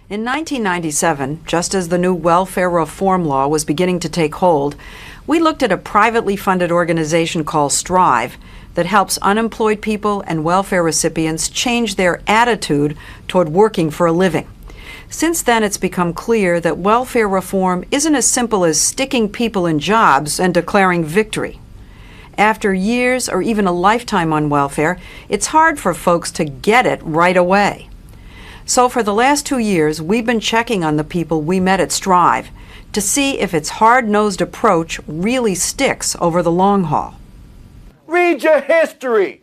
In 1997, just as the new welfare reform law was beginning to take hold, we looked at a privately funded organization called Strive that helps unemployed people and welfare recipients change their attitude toward working for a living. Since then, it's become clear that welfare reform isn't as simple as sticking people in jobs and declaring victory. After years or even a lifetime on welfare, it's hard for folks to get it right away. So for the last 2 years, we've been checking on the people we met at Strive to see if its hard-nosed approach really sticks over the long haul. Read your history.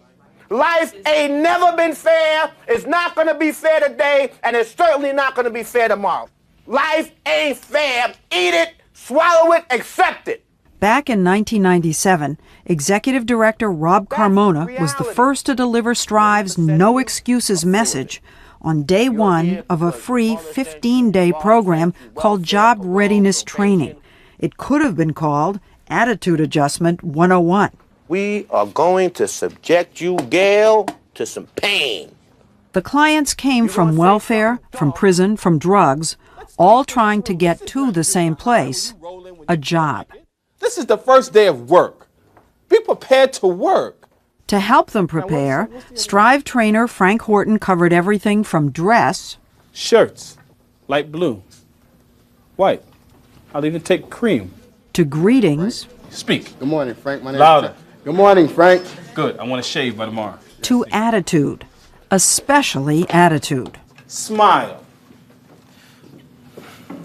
Life ain't never been fair, it's not gonna be fair today, and it's certainly not gonna be fair tomorrow. Life ain't fair. Eat it, swallow it, accept it. Back in 1997, Executive Director Rob Carmona was the first to deliver Strive's No Excuses message on day one of a free 15-day program called Job Readiness Training. It could have been called Attitude Adjustment 101. We are going to subject you, Gail, to some pain. The clients came from welfare, from prison, from drugs, all trying to get to the same place, a job. This is the first day of work. Be prepared to work. To help them prepare, Strive trainer Frank Horton covered everything from dress, Shirts, light blue, white. I'll even take cream. to greetings, Speak. Good morning, Frank. My name Louder. is Good morning, Frank. Good. I want to shave by tomorrow. to attitude, especially attitude. Smile.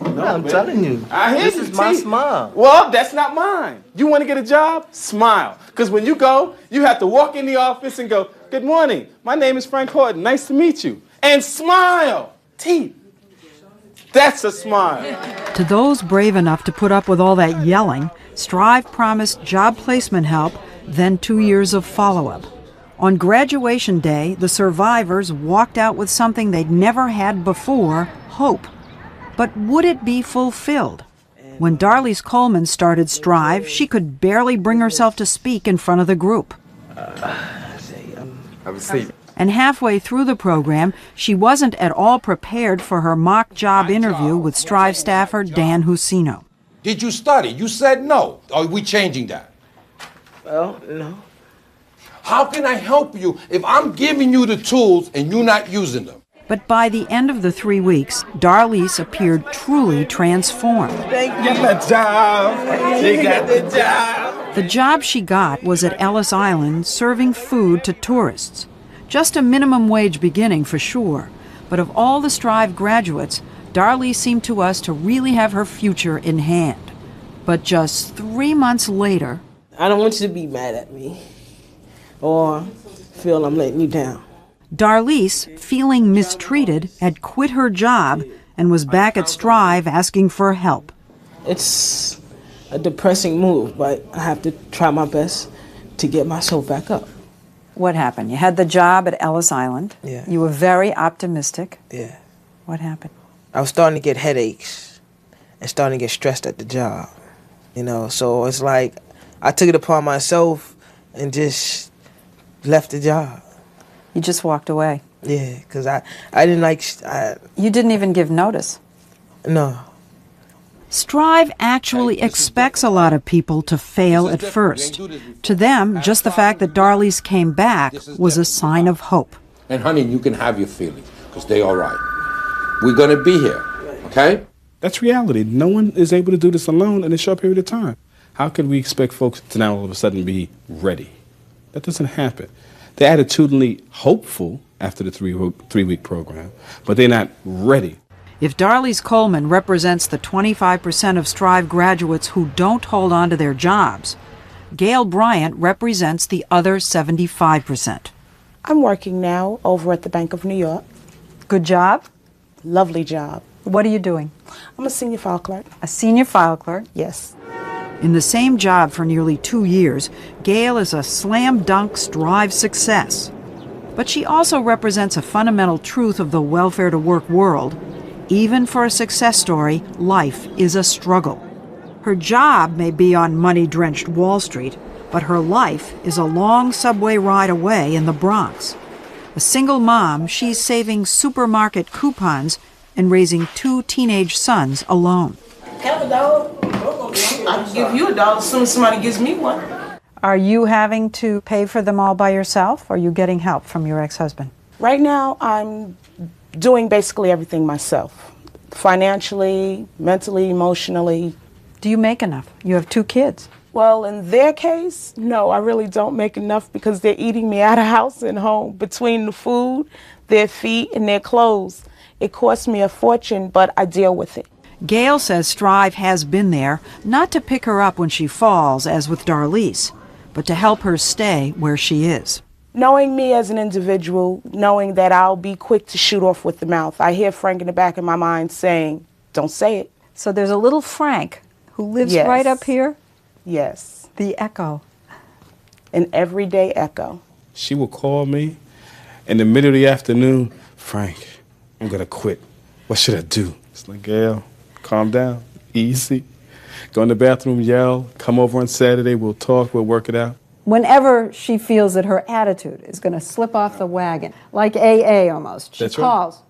I'm telling you, I hear this you, is my T. smile. Well, that's not mine. You want to get a job? Smile. Because when you go, you have to walk in the office and go, good morning. My name is Frank Horton. Nice to meet you. And smile. T. That's a smile. To those brave enough to put up with all that yelling, Strive promised job placement help, then 2 years of follow-up. On graduation day, the survivors walked out with something they'd never had before, hope. But would it be fulfilled? When Darlise Coleman started Strive, she could barely bring herself to speak in front of the group. And halfway through the program, she wasn't at all prepared for her mock job interview with Strive staffer Dan Husino. Did you study? You said no. Are we changing that? Well, no. How can I help you if I'm giving you the tools and you're not using them? But by the end of the 3 weeks, Darlise appeared truly transformed. Get the job. She got the job. The job she got was at Ellis Island serving food to tourists. Just a minimum wage beginning for sure, but of all the Strive graduates, Darlise seemed to us to really have her future in hand. But just 3 months later, I don't want you to be mad at me or feel I'm letting you down. Darlise, feeling mistreated, had quit her job and was back at Strive asking for help. It's a depressing move, but I have to try my best to get myself back up. What happened? You had the job at Ellis Island. Yeah. You were very optimistic. Yeah. What happened? I was starting to get headaches and starting to get stressed at the job. So it's like I took it upon myself and just left the job. You just walked away. Yeah, because I didn't like... You didn't even give notice. No. Strive actually expects a lot of people to fail at first. To them, just the fact that Darlise came back was a sign of hope. And honey, you can have your feelings, because they all right. We're going to be here, okay? That's reality. No one is able to do this alone in a short period of time. How could we expect folks to now all of a sudden be ready? That doesn't happen. They're attitudinally hopeful after the three-week program, but they're not ready. If Darlise Coleman represents the 25% of Strive graduates who don't hold on to their jobs, Gail Bryant represents the other 75%. I'm working now over at the Bank of New York. Good job? Lovely job. What are you doing? I'm a senior file clerk. A senior file clerk? Yes. In the same job for nearly 2 years, Gail is a slam-dunk Strive success. But she also represents a fundamental truth of the welfare-to-work world. Even for a success story, life is a struggle. Her job may be on money-drenched Wall Street, but her life is a long subway ride away in the Bronx. A single mom, she's saving supermarket coupons and raising 2 teenage sons alone. Have a dog. I can give you a dog as soon as somebody gives me one. Are you having to pay for them all by yourself, or are you getting help from your ex-husband? Right now, I'm doing basically everything myself. Financially, mentally, emotionally. Do you make enough? You have 2 kids. Well, in their case, no, I really don't make enough because they're eating me out of house and home. Between the food, their feet, and their clothes, it costs me a fortune, but I deal with it. Gail says Strive has been there, not to pick her up when she falls, as with Darlise, but to help her stay where she is. Knowing me as an individual, knowing that I'll be quick to shoot off with the mouth. I hear Frank in the back of my mind saying, don't say it. So there's a little Frank who lives Yes. right up here? Yes. The echo. An everyday echo. She will call me in the middle of the afternoon, Frank, I'm going to quit. What should I do? It's like, Gail, calm down, easy. Go in the bathroom, yell, come over on Saturday, we'll talk, we'll work it out. Whenever she feels that her attitude is going to slip off the wagon, like AA almost, she That's right. calls.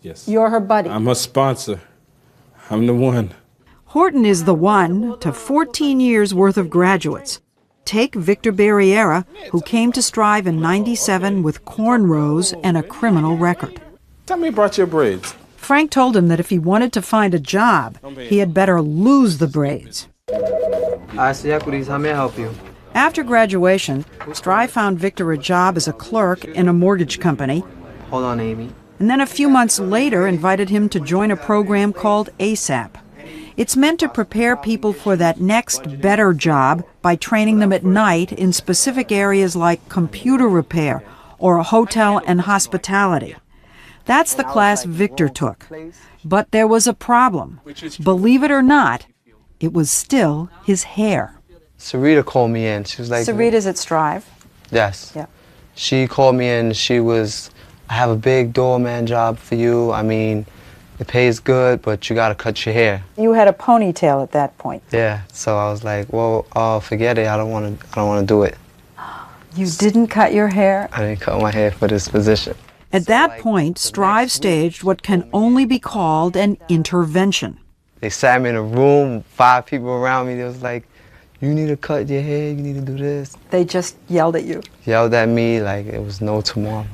Yes. You're her buddy. I'm her sponsor. I'm the one. Horton is the one to 14 years worth of graduates. Take Victor Barriera, who came to Strive in '97 with cornrows and a criminal record. Tell me about your braids. Frank told him that if he wanted to find a job, he had better lose the braids. Equities, how may I help you? After graduation, Strive found Victor a job as a clerk in a mortgage company, Hold on, Amy. and then a few months later invited him to join a program called ASAP. It's meant to prepare people for that next better job by training them at night in specific areas like computer repair or hotel and hospitality. That's the class Victor took. But there was a problem. Believe it or not, it was still his hair. Sarita called me in. She was like, Sarita's at Strive. Yes. Yeah. She called me in. I have a big doorman job for you. I mean, it pays good, but you got to cut your hair. You had a ponytail at that point. Yeah. So I was like, well, forget it. I don't want to do it. You didn't cut your hair? I didn't cut my hair for this position. At that point, Strive staged what can only be called an intervention. They sat me in a room, 5 people around me. They was like, you need to cut your hair. You need to do this. They just yelled at you. Yelled at me like it was no tomorrow.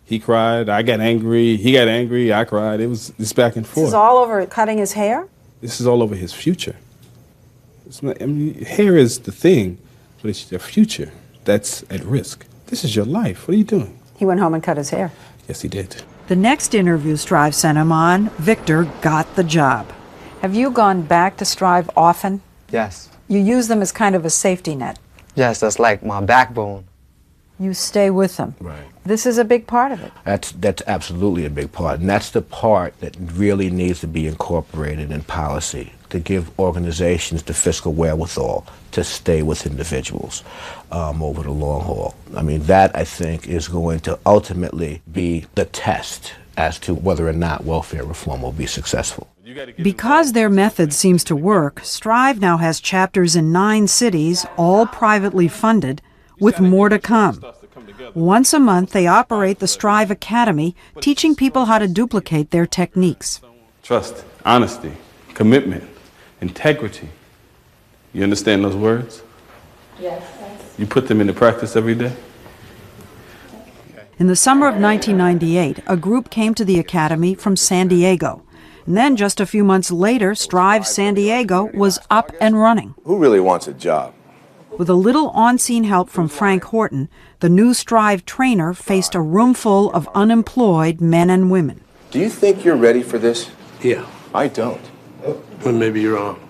He cried, I got angry, he got angry, I cried. It's back and This forth. is all over cutting his hair? This is all over his future. It's not, I mean, hair is the thing, but it's your future that's at risk. This is your life. What are you doing? He went home and cut his hair. Yes, he did. The next interview Strive sent him on, Victor got the job. Have you gone back to Strive often? Yes. You use them as kind of a safety net. Yes, that's like my backbone. You stay with them. Right. This is a big part of it. That's absolutely a big part, and that's the part that really needs to be incorporated in policy to give organizations the fiscal wherewithal to stay with individuals over the long haul. I mean, that I think is going to ultimately be the test as to whether or not welfare reform will be successful. Because their method seems to work, Strive now has chapters in 9 cities, all privately funded, with more to come. Once a month, they operate the Strive Academy, teaching people how to duplicate their techniques. Trust, honesty, commitment, integrity. You understand those words? Yes. You put them into practice every day? In the summer of 1998, a group came to the Academy from San Diego. And then just a few months later, Strive San Diego was up and running. Who really wants a job? With a little on-scene help from Frank Horton, the new Strive trainer faced a room full of unemployed men and women. Do you think you're ready for this? Yeah. I don't. Well, maybe you're wrong.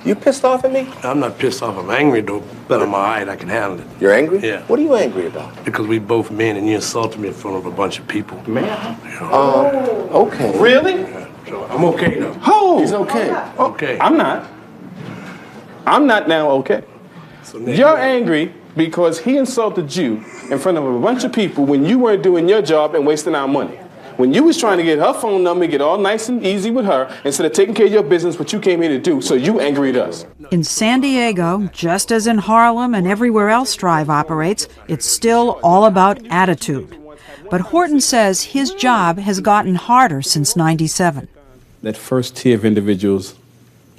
You pissed off at me? I'm not pissed off. I'm angry, though, but I'm all right. I can handle it. You're angry? Yeah. What are you angry about? Because we both men, and you insulted me in front of a bunch of people. Man? Okay. Really? Yeah, so I'm okay, though. Oh! He's okay. Okay. I'm not. I'm not now okay. So now You're angry because he insulted you in front of a bunch of people when you weren't doing your job and wasting our money. When you was trying to get her phone number, get all nice and easy with her, instead of taking care of your business, what you came here to do, so you angry at us. In San Diego, just as in Harlem and everywhere else Strive operates, it's still all about attitude. but Horton says his job has gotten harder since '97. That first tier of individuals,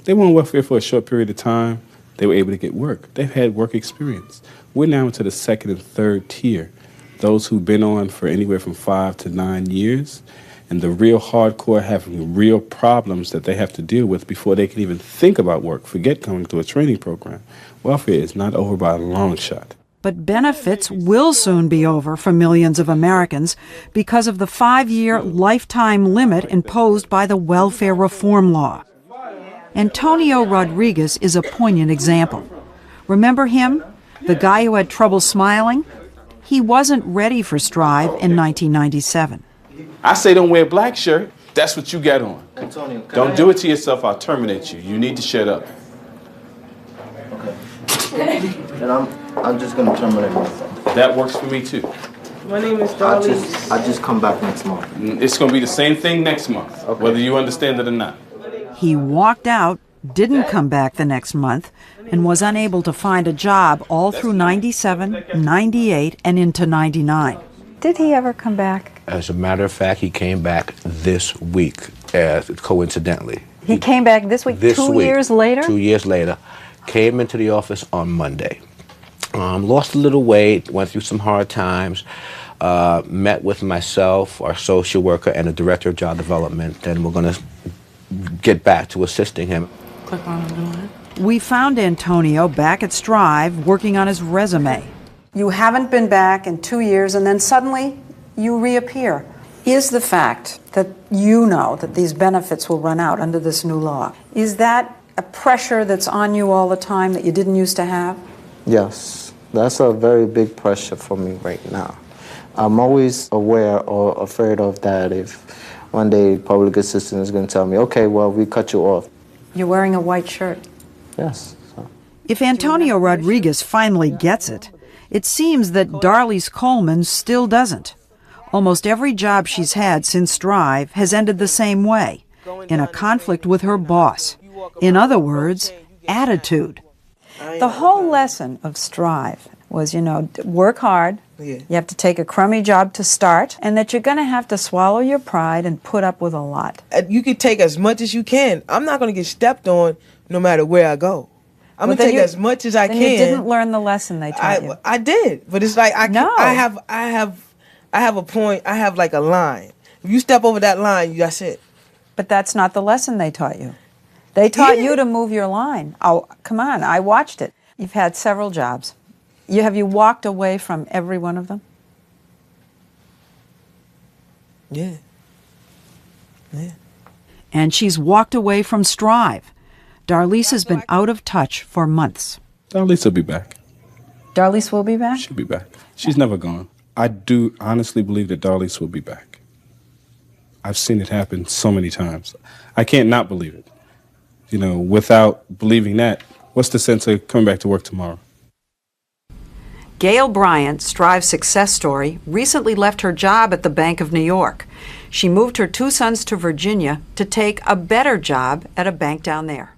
they were on welfare for a short period of time. They were able to get work. They've had work experience. We're now into the second and third tier, those who've been on for anywhere from 5 to 9 years, and the real hardcore having real problems that they have to deal with before they can even think about work, forget going through a training program. Welfare is not over by a long shot. But benefits will soon be over for millions of Americans because of the 5-year lifetime limit imposed by the welfare reform law. Antonio Rodriguez is a poignant example. Remember him? The guy who had trouble smiling? He wasn't ready for Strive in 1997. I say don't wear a black shirt. That's what you got on. Antonio, Don't do it to yourself. I'll terminate you. You need to shut up. Okay. And I'm just gonna terminate myself. That works for me too. My name is Darlene. I just come back next month. It's going to be the same thing next month, whether you understand it or not. He walked out, didn't come back the next month, and was unable to find a job all through '97, '98, and into '99. Did he ever come back? As a matter of fact, he came back this week, coincidentally. He came back this week, This 2 week, years later? 2 years later. Came into the office on Monday. Lost a little weight, went through some hard times, met with myself, our social worker, and the director of job development, and we're going to get back to assisting him. Click on him. We found Antonio back at Strive working on his resume. You haven't been back in 2 years, and then suddenly you reappear. Is the fact that you know that these benefits will run out under this new law, is that a pressure that's on you all the time that you didn't used to have? Yes, that's a very big pressure for me right now. I'm always aware or afraid of that if one day public assistant is going to tell me, okay, well, we cut you off. You're wearing a white shirt. Yes. So. If Antonio Rodriguez finally gets it, it seems that Darlise Coleman still doesn't. Almost every job she's had since Strive has ended the same way, in a conflict with her boss. In other words, attitude. The whole lesson of Strive was, work hard. Yeah. You have to take a crummy job to start, and that you're going to have to swallow your pride and put up with a lot. You can take as much as you can. I'm not going to get stepped on no matter where I go. I'm going to take as much as I can. You didn't learn the lesson they taught you. I did, but it's like I have a point. I have like a line. If you step over that line, that's it. But that's not the lesson they taught you. They taught you to move your line. Oh, come on, I watched it. You've had several jobs. Have you walked away from every one of them? Yeah. Yeah. And she's walked away from Strive. Darlise has been out of touch for months. Darlise will be back. Darlise will be back? She'll be back. She's never gone. I do honestly believe that Darlise will be back. I've seen it happen so many times. I can't not believe it. Without believing that, what's the sense of coming back to work tomorrow? Gail Bryant, Strive's success story, recently left her job at the Bank of New York. She moved her 2 sons to Virginia to take a better job at a bank down there.